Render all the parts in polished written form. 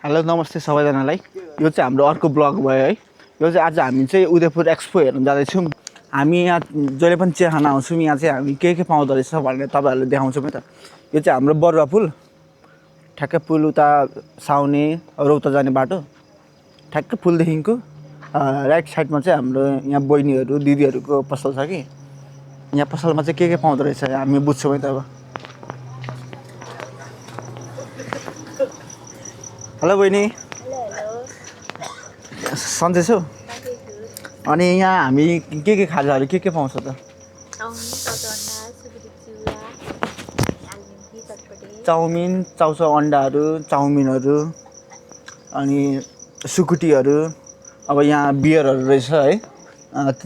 Hello नमस्ते सबैजनालाई। यो चाहिँ हाम्रो अर्को ब्लग भयो है। यो चाहिँ आज हामी चाहिँ उदयपुर एक्सपो हेर्न जाँदैछौँ। हामी यहाँ जहिले पनि चिया खान आउँछौँ। यहाँ चाहिँ हामी के पाउँदो रहेछ भनेर तपाईँहरूलाई देखाउँछौँ है त। यो चाहिँ हाम्रो बरुवा पुल, ठ्याक्कै पुल उता साउने रौता जाने बाटो, ठ्याक्कै पुलदेखिको राइट साइडमा चाहिँ हाम्रो यहाँ बहिनीहरू दिदीहरूको पसल छ कि। यहाँ पसलमा चाहिँ के पाउँदो रहेछ हामी बुझ्छौँ है त। अब हेलो बहिनी। सन्चै छौ? अनि यहाँ हामी के खाजाहरू के पाउँछ त? चाउमिन, चाउचाउ अन्डाहरू, चाउमिनहरू, अनि सुकुटीहरू, अब यहाँ बियरहरू रहेछ है,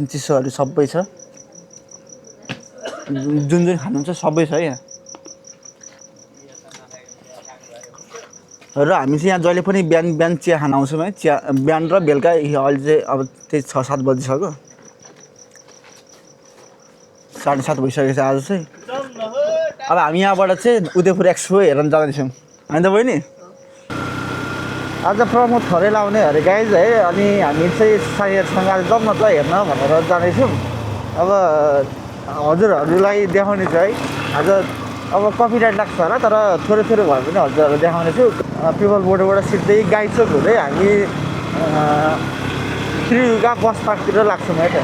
चिसोहरू सबै छ। जुन खानुहुन्छ सबै छ यहाँ। र हामी चाहिँ यहाँ जहिले पनि बिहान चिया खान आउँछौँ है। चिया बिहान र बेलुका। अहिले चाहिँ अब त्यही 6-7 बजिसक्यो, 7:30 भइसकेको छ आज चाहिँ। अब हामी यहाँबाट चाहिँ उदयपुर एक्सपो हेर्न जाँदैछौँ होइन त बहिनी? आज प्रमोद खरेल आउने अरे गाइज है। अनि हामी चाहिँ साथीहरूसँग आज जाउँ न त हेर्न भनेर जाँदैछौँ। अब हजुरहरूलाई देखाउने चाहिँ है आज। अब कपिराइट लाग्छ होला, तर थोरै भए पनि हजुरहरूलाई देखाउने छु। पिपल बोर्डबाट सिधै गाईचोक हुँदै हामी त्रियुगा बस पार्कतिर लाग्छौँ है त।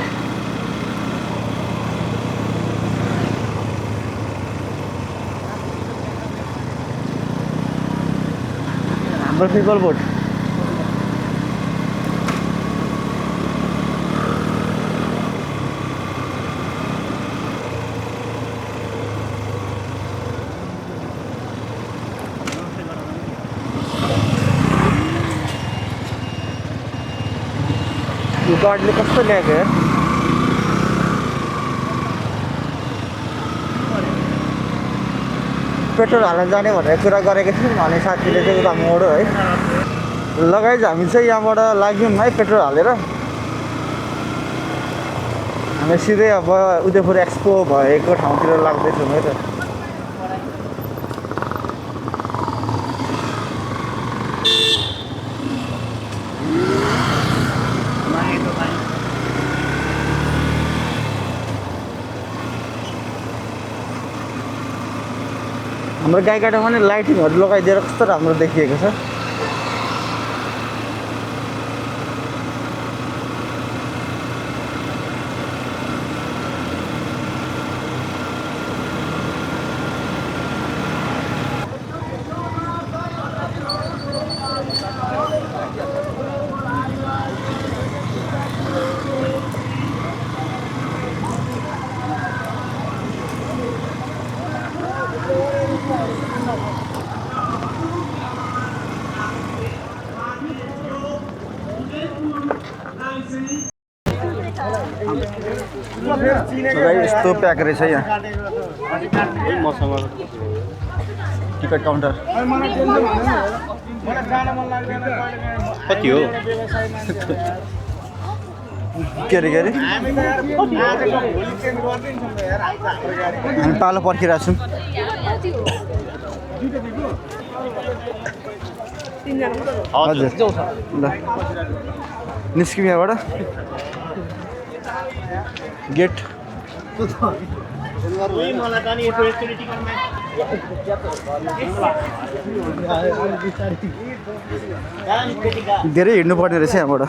हाम्रो पिपल बोर्ड गाडीले कस्तो ल्याएको यार। पेट्रोल हाल्न जाने भनेर कुरा गरेको थियौँ भने साथीले चाहिँ उता मोडो है। लगाइज हामी चाहिँ यहाँबाट लाग्यौँ है पेट्रोल हालेर। हामी सिधै अब उदयपुर एक्सपो भएको ठाउँतिर लाग्दैछौँ है त। हाम्रो गाईकाटामा पनि लाइटिङहरू लगाइदिएर कस्तो राम्रो देखिएको छ। यस्तो प्याक रहेछ यहाँ टिकट काउन्टर। कति हो? के अरे हामी पालो पर्खिरहेको छौँ। हजुर ल निस्क्यौँ यहाँबाट। गेट धेरै हिँड्नु पर्ने रहेछ यहाँबाट।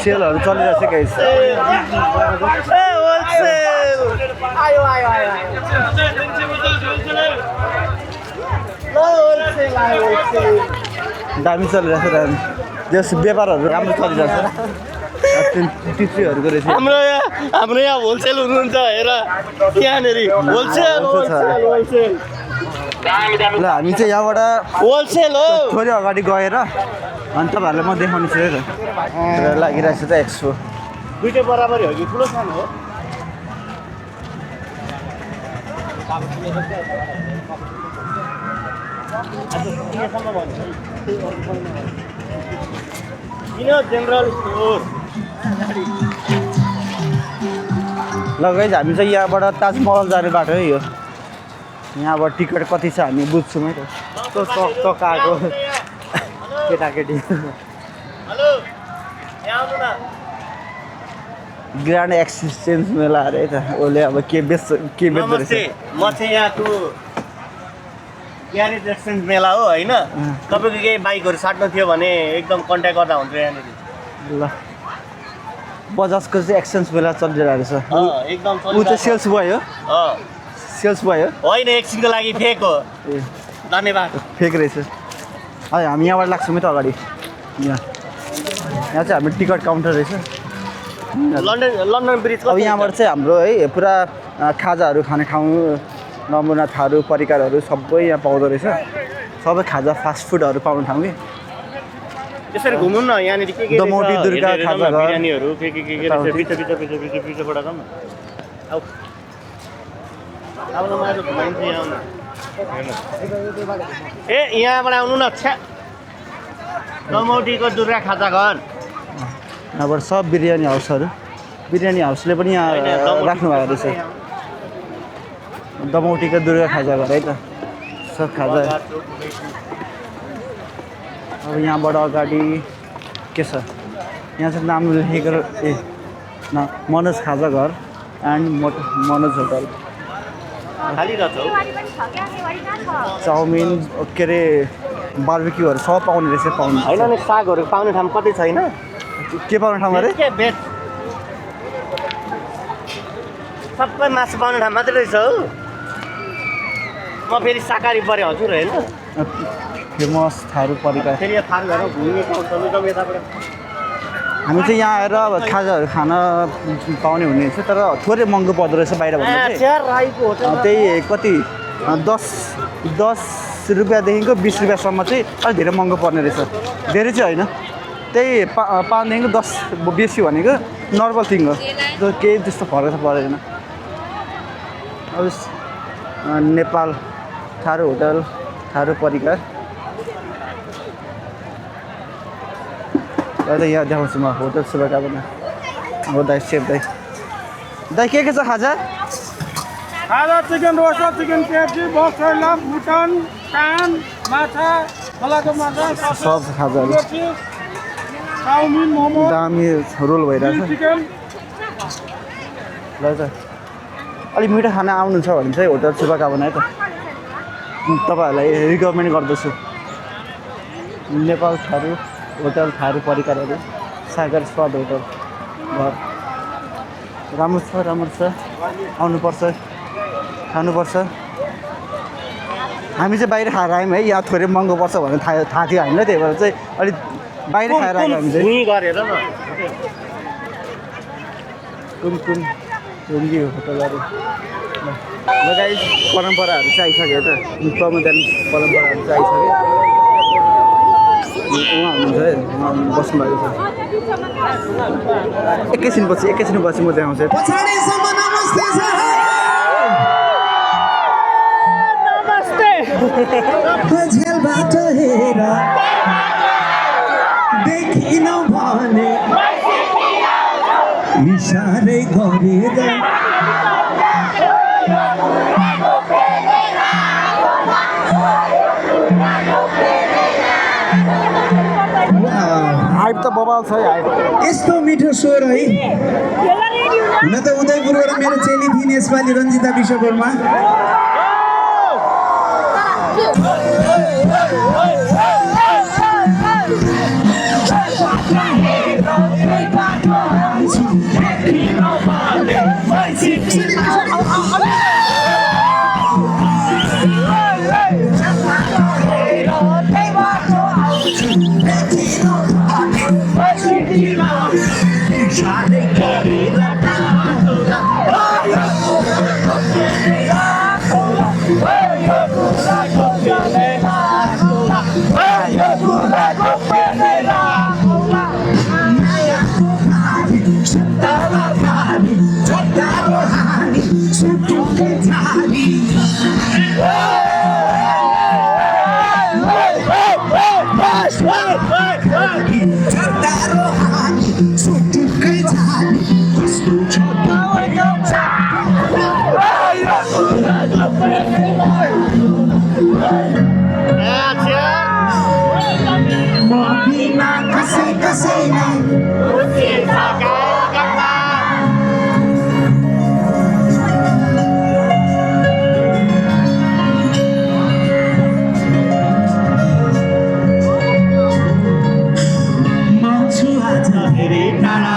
सेलहरू चलिरहेछ गाइस। दामी चलिरहेछ दामी। जस व्यापारहरू राम्रो चलिरहेछ। टिचीहरूको रहेछ। हाम्रो यहाँ होलसेल हुनुहुन्छ हेर यहाँनिर होलसेल। ल हामी चाहिँ यहाँबाट होलसेल हो। थोरै अगाडि गएर अनि तपाईँहरूलाई म देखाउने छु है त। लागिरहेको छ त एक्सपो। दुइटै बराबरी हो कि ठुलो सानो हो? किन जेनरल स्टोर ल गाइज हामी चाहिँ यहाँबाट ताजमहल जाने बाटो है यो यहाँबाट टिकट कति छ हामी बुझ्छौँ है त टक्क आएको केटाकेटी हेलो यहाँ आउनु न ग्रान्ड एक्सचेन्ज मेला अरे है त उसले अब के बेच्दो नमस्ते रहेछ म चाहिँ यहाँको ग्यारेज एक्सचेन्ज मेला हो होइन तपाईँको केही बाइकहरू साट्नु थियो भने एकदम कन्ट्याक्ट गर्दा हुन्छ यहाँनिर ल बजाजको चाहिँ एक्सचेन्ज मेला चलिरहेको रहेछ एकदम ऊ चाहिँ सेल्स बोय हो सेल्स बोय हो होइन एकछिनको लागि फेक हो ए धन्यवाद फेक रहेछ है हामी यहाँबाट लाग्छौँ है त अगाडि यहाँ चाहिँ हाम्रो टिकट काउन्टर रहेछ लन्डन ब्रिज अब यहाँबाट चाहिँ हाम्रो है पुरा खाजाहरू खाने ठाउँ नमुना थारू परिकारहरू सबै यहाँ पाउँदो रहेछ सबै खाजा फास्ट फुडहरू पाउने ठाउँ कि यसरी घुम्नु न यहाँनिर के के दमौटी दुर्गा खाजा घर बिरयानीहरू के रहेछ पिछो जाउँ न अब त मलाई घुमाइन्छ यहाँ ए यहाँबाट आउनु न छ्या दमौटीको दुर्गा खाजा घर यहाँबाट सब बिरयानी हाउसहरू बिरयानी हाउसले पनि यहाँ राख्नु भएको रहेछ दमौटीको दुर्गा खाजा घर है त सब खाजा अब यहाँबाट अगाडि के छ यहाँ चाहिँ नाम लेखेको ए मनोज खाजा घर एन्ड मनोज होटल खाली रहेछ हौ चाउमिन के अरे बार्बिक्यूहरू सब पाउने रहेछ पाउनु होइन नि सागहरू पाउने ठाउँ कतै छैन के पाउने ठाउँ अरे के बेच सबै मासु पाउने ठाउँ मात्रै रहेछ हौ म फेरि शाकाहारी परे हजुर होइन फेमस थारू परिकार फेरि यहाँ थारू घरमा घुम्ने ठाउँ जाउँ यताबाट हामी चाहिँ यहाँ आएर अब खाजाहरू खान पाउने हुने रहेछ तर थोरै महँगो पर्दो रहेछ बाहिरभन्दा चाहिँ राईको होटल त्यही कति 10 रुपियाँदेखिको 20 रुपियाँसम्म चाहिँ अलिक धेरै महँगो पर्ने रहेछ धेरै चाहिँ होइन त्यही 5देखिको 10 बेसी भनेको नर्मल थिङ हो त्यो केही त्यस्तो फरक त परेन अब नेपाल थारू होटल थारू परिकार त यहाँ देखाउँछु म होटल शुभकामना अब दाइ सेफ दाइ के छ खाजा खाजा चिकन रोस्टर चिकन केएफसी बक्स लाम भुटान कान माछा खोलाको माछा सब खाजाहरू चाउमिन मोमो दामी रोल भइरहेछ चिकन ल त अलिक मिठो खाना आउनु छ भने चाहिँ होटल शुभकामना है त तपाईँहरूलाई रिकमेन्ड गर्दछु नेपाल थारू होटल थारू परिकारहरू सागर स्वाद होटल घर राम्रो छ आउनुपर्छ खानुपर्छ हामी चाहिँ बाहिर खाएर आयौँ है यहाँ थोरै महँगो पर्छ भनेर थाहा थियो हामीलाई त्यही भएर चाहिँ अलिक बाहिर खाएर आयौँ हामी चाहिँ गरेर न कुन रुङ्गी होटलहरू ल गाइस परम्पराहरू चाहिँ आइसक्यो त प्रमुदान परम्पराहरू चाहिँ आइसक्यो उहाँ हुनुहुन्छ है बस्नुभएको छ एकैछिन पछि म देखाउँछु झेलबाट हेर देखिन भने इसारै गरेर हाइप त बबाल छ है हाइप यस्तो मिठो स्वर है हुन त उदयपुरबाट मेरो चेली थिइन् यसपालि रञ्जिता विश्वकर्मा कसै कसैलाई उसिन्छ गाउँमा म छु आज धेरै टाढा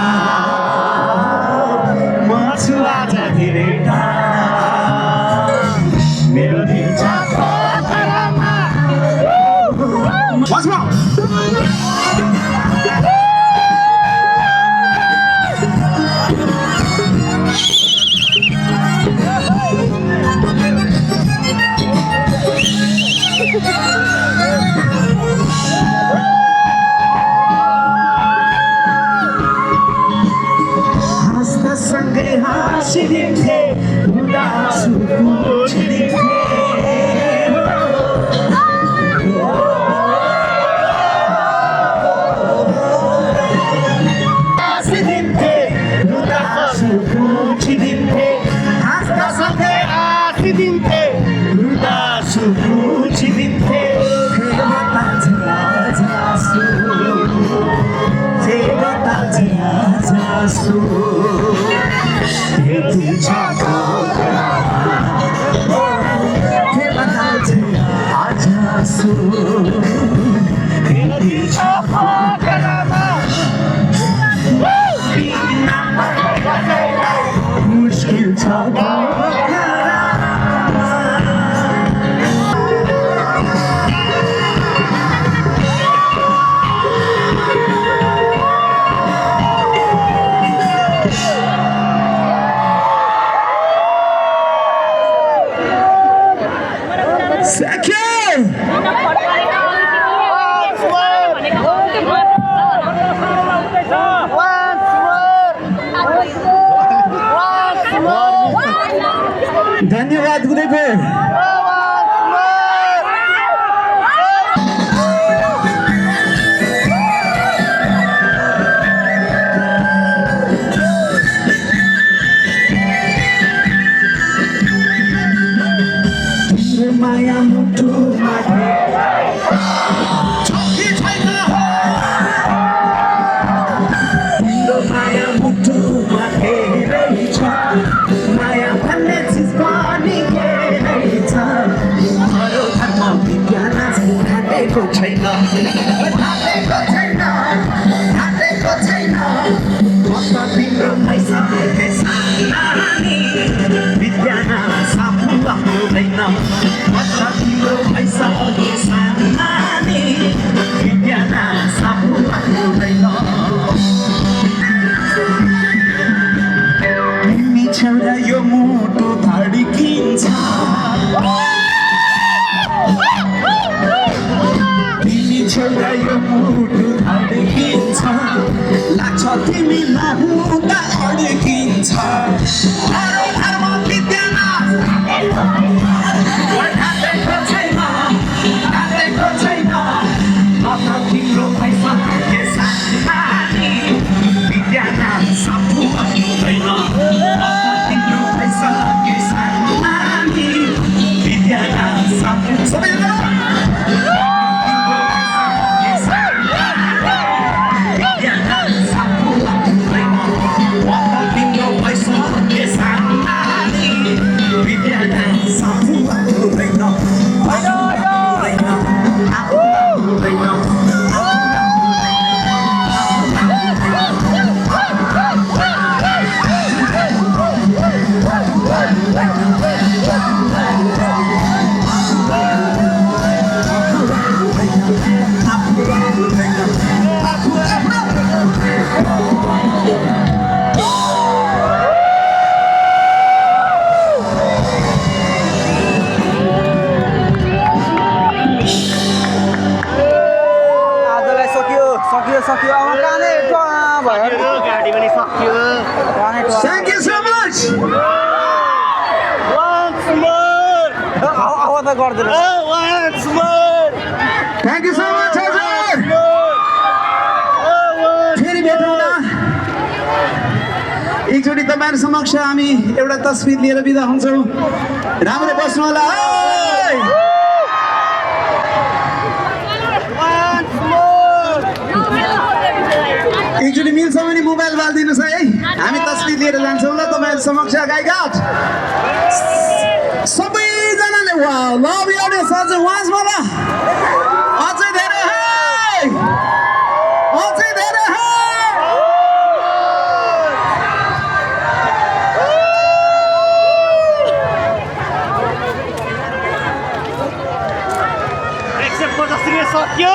म छु आज धेरै टाढा मेरो दिल छ पोखरामा Once more. हस्ता सँगै हाँसिदिन्थे उदास बुझिदिन्थे मुश्किल छ धन्यवाद उदयपुर माया मुटुमा माया मुटुमा धेरै छ माया भन्ने चिज पनि धेरै छ अरू धर्म विज्ञान थाटेको छैन थाटेको छैन थाटेको छैन कता तिम्रो पैसा नानी विज्ञान साफु हुँदैन कता तिम्रो पैसा नानी विज्ञान साफु हुँदैन छेउरा यो मुटु धड्किन्छ तिमी छेउरा यो मुटु धड्किन्छ लाग्छ तिमी नहुँदा अड्किन्छ अरू धर्म विज्ञान ठाटेको छैन ठाटेको छैन कता तिम्रो पैसा के सानी विज्ञान साफु हुँदैन सक्यो अब काने भयो गाडी पनि सक्यो Thank you so much. once more आवाज गर्दैन once more Thank you so much, हजुर फेरि भेटौँला एकचोटि तपाईँहरू समक्ष हामी एउटा तस्बिर लिएर बिदा हुन्छौँ राम्रो बस्नु होला once more एकचोटि मिल्छ भने मोबाइल बालिदिनुहोस् है हामी तस्बिर लिएर जान्छौँ ल तपाईँहरू समक्ष गाईघाट सबैजनाले लभ यु अझै वास मला अझै धेरै अझै धेरै सक्यो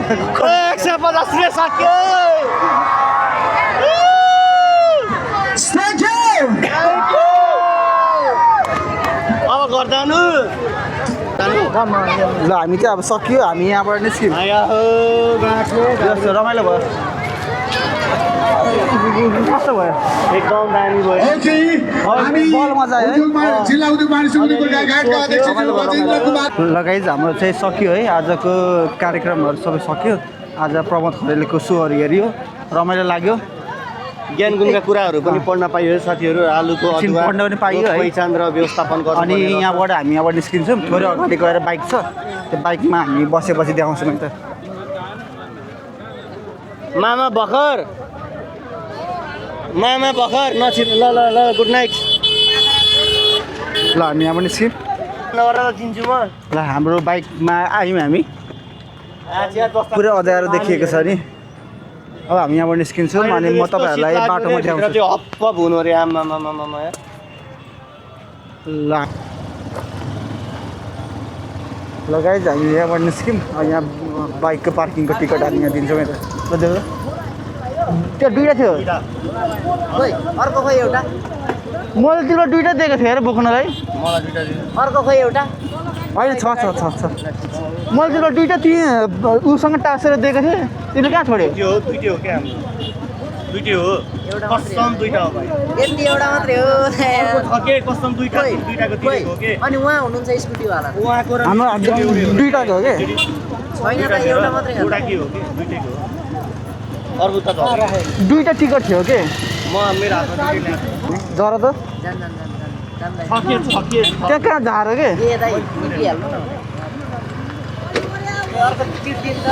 150 सक्यो अब गर्दानु ल हामी चाहिँ अब सक्यो हामी यहाँबाट निस्क्यौँ रमाइलो भयो कस्तो भयो एकदम दामी भयो बल मजा आयो जिल्ला उद्योग वाणिज्य समितिको गाईघाटका अध्यक्ष राजेन्द्र कुमार लगाइज हाम्रो चाहिँ सक्यो है आजको कार्यक्रमहरू सबै सक्यो आज प्रमोद खरेलको सोहरू हेऱ्यो रमाइलो लाग्यो ज्ञान गुणका कुराहरू पनि पढ्न पाइयो साथीहरू आलुको अदुवा पढ्न पनि पाइयो है पहिचान र व्यवस्थापन गर्नु अनि यहाँबाट हामी यहाँबाट निस्किन्छौँ थोरै अगाडि गएर बाइक छ त्यो बाइकमा हामी बसेपछि देखाउँछौँ नि त मामा भर्खर नछिर्नु ल ल ल गुड नाइट ल हामी यहाँबाट निस्क्यौँ नगरेर दिन्छु म ल हाम्रो बाइकमा आयौँ हामी पुरै अँध्यारो देखिएको छ नि अब हामी यहाँबाट निस्किन्छौँ अनि म तपाईँहरूलाई बाटोमा देखाउँछु त्यो हप्प हुनु अरे आमामामामा ल गाइज हामी यहाँबाट निस्क्यौँ यहाँ बाइकको पार्किङको टिकट हामी यहाँ दिन्छौँ यता ल देऊ त्यो दुइटा थियो खोइ अर्को खोइ एउटा मैले तिमीलाई दुइटा दिएको थिएँ अरे बोक्नलाई मलाई दुइटा दिनु अर्को खोइ एउटा होइन छ मैले तिमीलाई दुइटा उसँग टाँसेर दिएको थिएँ तिमीले कहाँ छोड्यो त्यो हो दुइटै हो क्या हाम्रो दुइटै हो कसम दुइटा हो भाइ यति एउटा मात्रै हो के कसम दुइटाको दिएको हो के अनि उहाँ हुनुहुन्छ स्कुटीवाला उहाँको र हाम्रो दुइटाको हो कि छैन त एउटा मात्रै हो एउटा के हो कि दुइटैको हो अर्को त दुइटा टिकट थियो कि म मेरो हातमा दुइटै ल्याएको जरा त जान जान्दैन छके त्यहाँ कहाँ झारो के ए दाइ निक्लिहाल्नु न अर्को टिप दिन्छ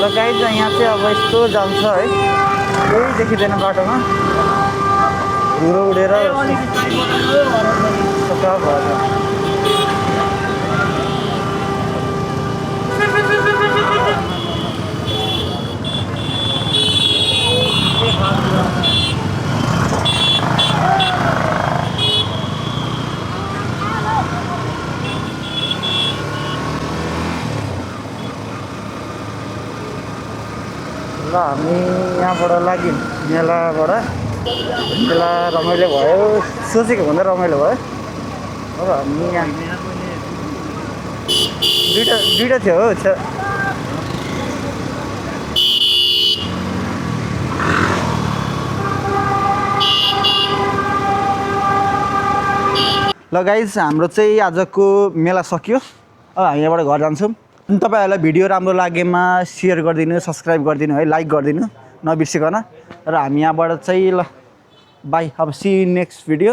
ल गाइज यहाँ चाहिँ अब यस्तो जान्छ है केही देखिँदैन बाटोमा धुलो उडेर सफा भएर ल हामी यहाँबाट लाग्यौँ मेला रमाइलो भयो सोचेको भन्दा रमाइलो भयो अब हामी यहाँ दुइटा थियो हो ल गाइज हाम्रो चाहिँ आजको मेला सकियो अब हामी यहाँबाट घर जान्छौँ अनि तपाईँहरूलाई भिडियो राम्रो लागेमा सेयर गरिदिनु सब्सक्राइब गरिदिनु है लाइक गरिदिनु नबिर्सिकन र हामी यहाँबाट चाहिँ ल बाई अब सी नेक्स्ट भिडियो